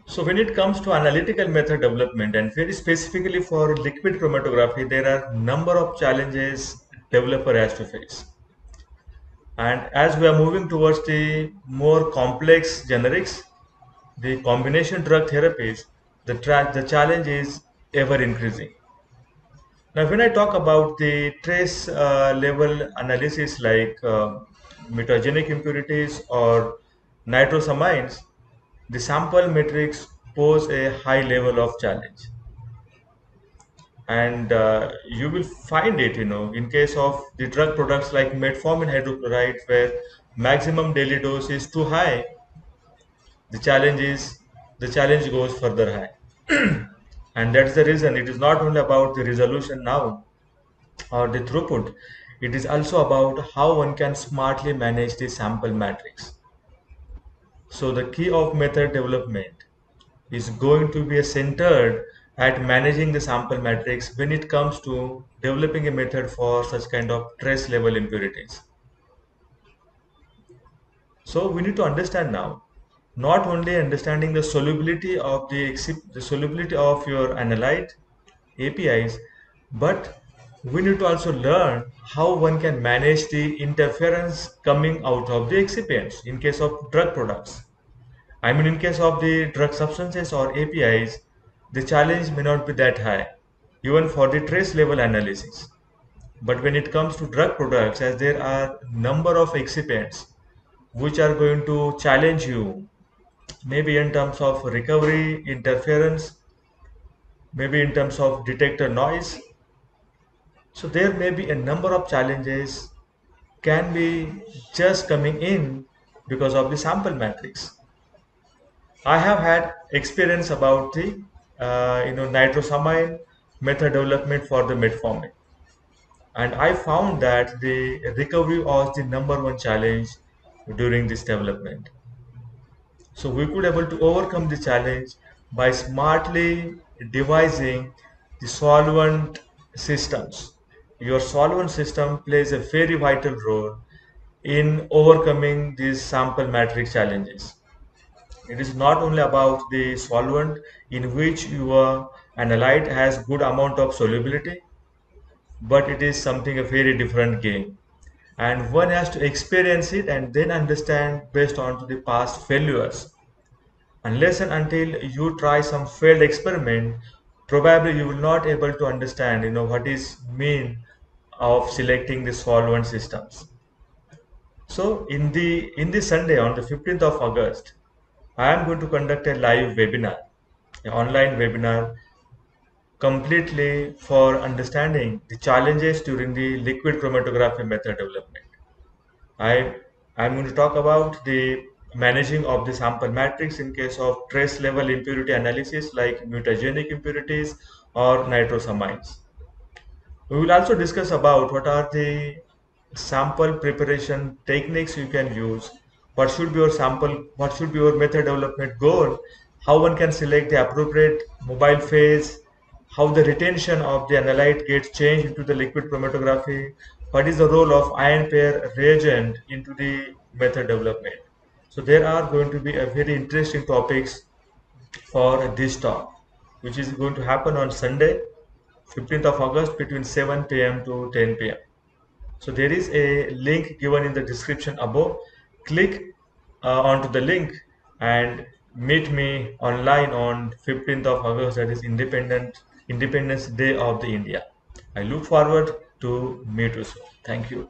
So when it comes to analytical method development and very specifically for liquid chromatography, there are number of challenges developer has to face. And as we are moving towards the more complex generics, the combination drug therapies, the challenge is ever increasing. Now, when I talk about the trace level analysis like mutagenic impurities or nitrosamines, the sample matrix pose a high level of challenge. And you will find it, in case of the drug products like metformin hydrochloride, where maximum daily dose is too high, the challenge is the challenge goes further high. And that's the reason it is not only about the resolution now or the throughput, it is also about how one can smartly manage the sample matrix. So the key of method development is going to be centered at managing the sample matrix when it comes to developing a method for such kind of trace level impurities. So we need to understand now, not only understanding the solubility of the solubility of your analyte APIs, but we need to also learn how one can manage the interference coming out of the excipients in case of drug products. I mean, in case of the drug substances or APIs, the challenge may not be that high, even for the trace level analysis. But when it comes to drug products, as there are number of excipients which are going to challenge you, maybe in terms of recovery, interference, maybe in terms of detector noise. So there may be a number of challenges can be just coming in because of the sample matrix. I have had experience about the nitrosamine method development for the metformin, and I found that the recovery was the number one challenge during this development. So we could able to overcome the challenge by smartly devising the solvent systems. Your solvent system plays a very vital role in overcoming these sample matrix challenges. It is not only about the solvent in which your analyte has good amount of solubility, but it is something a very different game. And one has to experience it and then understand based on to the past failures. Unless and until you try some failed experiment, probably you will not able to understand, what is mean of selecting the solvent systems. So in the Sunday on the 15th of August, I am going to conduct a live webinar, an online webinar completely for understanding the challenges during the liquid chromatography method development. I am going to talk about the managing of the sample matrix in case of trace level impurity analysis like mutagenic impurities or nitrosamines. We will also discuss about what are the sample preparation techniques you can use, what should be your method development goal, how one can select the appropriate mobile phase, how the retention of the analyte gets changed into the liquid chromatography, what is the role of ion pair reagent into the method development. So there are going to be a very interesting topics for this talk, which is going to happen on Sunday, 15th of August between 7 p.m. to 10 p.m. So there is a link given in the description above. Click onto the link and meet me online on 15th of August, that is Independence Day of the India. I look forward to meet you soon. Thank you.